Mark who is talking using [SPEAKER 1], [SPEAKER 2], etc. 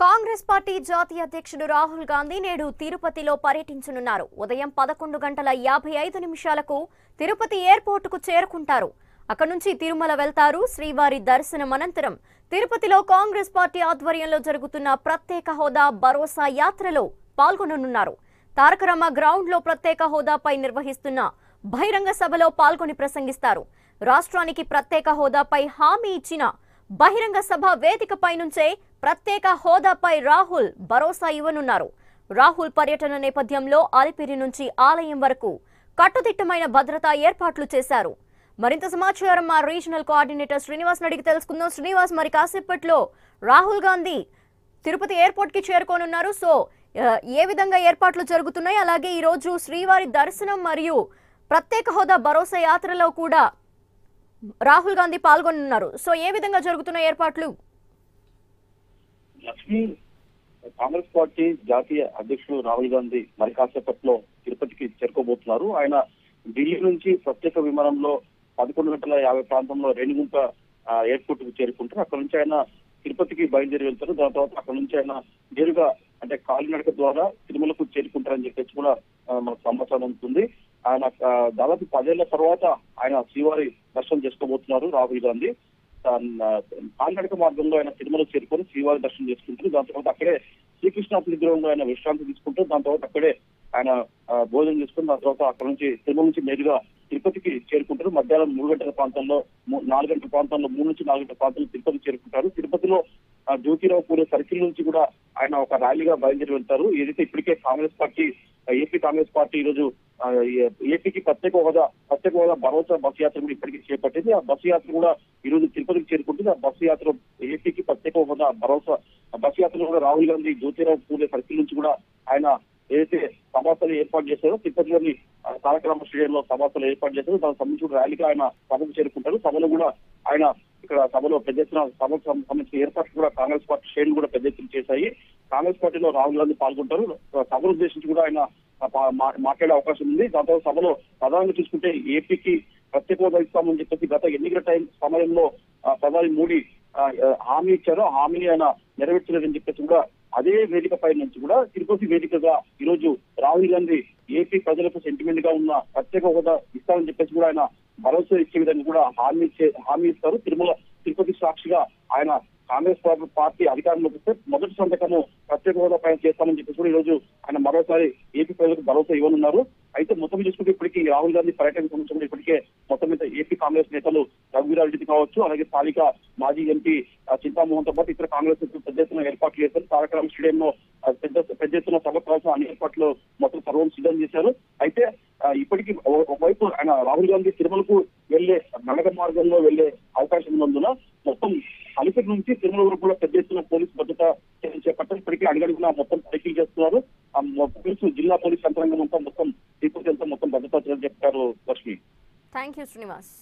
[SPEAKER 1] Congress party జాతీయ అధ్యక్షుడు రాహుల్ గాంధీ నేడు తిరుపతిలో పర్యటించనున్నారు. ఉదయం 11:55 తిరుపతి ఎయిర్పోర్టుకు చేరుకుంటారు. అక్కడి నుంచి తిరుమల వెళ్తారు. శ్రీవారి దర్శనం అనంతరం తిరుపతిలో కాంగ్రెస్ పార్టీ ఆధ్వర్యంలో జరుగుతున్న ప్రత్యేక హోదా భరోసా యాత్రలో పాల్గొననున్నారు. తారకరామ గ్రౌండ్ లో ప్రత్యేక హోదాపై నిర్వహిస్తున్న బహిరంగ సభలో పాల్గొని ప్రసంగిస్తారు. రాష్ట్రానికి ప్రత్యేక హోదాపై హామీ ఇచ్చిన బహిరంగ సభ వేదికపై నుంచే ప్రత్యేక హోదాపై రాహుల్ భరోసా ఇవ్వనున్నారు. రాహుల్ పర్యటన నేపథ్యంలో అలిపిరి నుంచి ఆలయం వరకు కట్టుదిట్టమైన భద్రతా ఏర్పాట్లు చేశారు. మరింత సమాచారం మా రీజనల్ కోఆర్డినేటర్ శ్రీనివాస్ అడిగి తెలుసుకుందాం. శ్రీనివాస్, మరి కాసేపట్లో రాహుల్ గాంధీ తిరుపతి ఎయిర్పోర్ట్ కి చేరుకోనున్నారు. సో ఏ విధంగా ఏర్పాట్లు జరుగుతున్నాయి? అలాగే ఈ రోజు శ్రీవారి దర్శనం మరియు ప్రత్యేక హోదా భరోసా యాత్రలో కూడా రాహుల్ గాంధీ పాల్గొనున్నారు. సో ఏ విధంగా జరుగుతున్న ఏర్పాట్లు?
[SPEAKER 2] లక్ష్మి, కాంగ్రెస్ పార్టీ జాతీయ అధ్యక్షుడు రాహుల్ గాంధీ మరి కాసేపట్లో తిరుపతికి చేరుకోబోతున్నారు. ఆయన ఢిల్లీ నుంచి ప్రత్యేక విమానంలో 11:50 ప్రాంతంలో రేణిగుంట ఎయిర్పోర్ట్ కు చేరుకుంటారు. అక్కడ నుంచి ఆయన తిరుపతికి బయలుదేరి వెళ్తారు. దాని తర్వాత అక్కడ నుంచి ఆయన నేరుగా అంటే కాలినడక ద్వారా తిరుమలకు చేరుకుంటారని చెప్పేసి కూడా మనకు సమాచారం ఉంటుంది. ఆయన దాదాపు 10 ఏళ్ల తర్వాత ఆయన శ్రీవారి దర్శనం చేసుకోబోతున్నారు. రాహుల్ గాంధీ కాలినడక మార్గంలో ఆయన తిరుమల చేరుకొని శ్రీవారి దర్శనం చేసుకుంటారు. దాని తర్వాత అక్కడే శ్రీకృష్ణ విగ్రహంలో ఆయన విశ్రాంతి తీసుకుంటారు. దాని తర్వాత అక్కడే ఆయన భోజనం చేసుకుని దాని తర్వాత అక్కడ నుంచి తిరుమల నుంచి నేరుగా తిరుపతికి చేరుకుంటారు. మధ్యాహ్నం 3 గంటల ప్రాంతంలో 4 గంటల ప్రాంతంలో 3 నుంచి 4 గంటల ప్రాంతంలో తిరుపతి చేరుకుంటారు. తిరుపతిలో జ్యోతిరావు పూలే సర్కిల్ నుంచి కూడా ఆయన ఒక ర్యాలీగా బయలుదేరి వెళ్తారు. ఏదైతే ఇప్పటికే ఏపీ కాంగ్రెస్ పార్టీ ఈ రోజు ఏపీకి ప్రత్యేక హోదా భరోసా బస్సు యాత్ర కూడా ఇప్పటికీ చేపట్టింది. ఆ బస్సు యాత్ర కూడా ఈ రోజు తిరుపతికి చేరుకుంటుంది. ఆ బస్సు యాత్ర ఏపీకి ప్రత్యేక హోదా భరోసా బస్సు యాత్రలో కూడా రాహుల్ గాంధీ జ్యోతిరావు పూలే సర్కిల్ నుంచి కూడా ఆయన ఏదైతే సభాసలు ఏర్పాటు చేశారో తిరుపతిలోని తారకరామ స్టేడియంలో సభాసలు ఏర్పాటు చేశారో దానికి సంబంధించిన ర్యాలీగా ఆయన సభకు చేరుకుంటారు. సభలో కూడా ఆయన ఇక్కడ సభలో పెద్ద ఎత్తున సభకు సంబంధించిన ఏర్పాట్లు కూడా కాంగ్రెస్ పార్టీ శ్రేణులు కూడా పెద్ద ఎత్తున చేశాయి. కాంగ్రెస్ పార్టీలో రాహుల్ గాంధీ పాల్గొంటారు. సభను ఉద్దేశించి కూడా ఆయన మాట్లాడే అవకాశం ఉంది. దాంతో సభలో ప్రధానంగా చూసుకుంటే ఏపీకి ప్రత్యేక హోదా ఇస్తామని చెప్పేసి గత ఎన్నికల సమయంలో ప్రధాని మోడీ హామీ ఇచ్చారో హామీని ఆయన నెరవేర్చలేదని చెప్పేసి కూడా అదే వేదికపై నుంచి కూడా తిరుపతి వేదికగా ఈ రోజు రాహుల్ గాంధీ ఏపీ ప్రజలకు సెంటిమెంట్ గా ఉన్న ప్రత్యేక హోదా ఇస్తారని చెప్పేసి కూడా ఆయన భరోసా ఇచ్చే విధంగా కూడా హామీ ఇస్తారు. తిరుపతి సాక్షిగా ఆయన కాంగ్రెస్ పార్టీ అధికారంలోకి వస్తే మొదటి సంతకము ప్రత్యేక హోదా పైన చేస్తామని చెప్పేసి కూడా ఈ రోజు ఆయన మరోసారి ఏపీ ప్రజలకు భరోసా ఇవ్వనున్నారు. అయితే మొత్తం చూసుకుంటే ఇప్పటికీ రాహుల్ గాంధీ పర్యటన సంబంధించి ఇప్పటికే మొత్తం మీద ఏపీ కాంగ్రెస్ నేతలు రఘువీరారెడ్డి కావచ్చు, అలాగే స్థానిక మాజీ ఎంపీ చింతామోహన్ తో పాటు ఇతర కాంగ్రెస్ నేతలు పెద్ద ఎత్తున ఏర్పాట్లు చేశారు. తారకరామ స్టేడియంలో పెద్ద ఎత్తున సభ కోసం అన్ని ఏర్పాట్లు మొత్తం సర్వం సిద్ధం చేశారు. అయితే ఇప్పటికీ ఒకవైపు ఆయన రాహుల్ గాంధీ తిరుమలకు వెళ్లే నడక మార్గంలో వెళ్లే అవకాశం ఉన్నందున మొత్తం అలిపిరి నుంచి తిరుమల వరకు కూడా పెద్ద ఎత్తున పోలీసు భద్రత చేపట్టారు. ఇప్పటికీ అడుగడుగున మొత్తం తనిఖీలు చేస్తున్నారు. పోలీసు జిల్లా పోలీసు యంత్రాంగం మొత్తం తిరుపతి మొత్తం భద్రతా చర్యలు చెప్పారు. Lakshmi,
[SPEAKER 1] thank you Srinivas.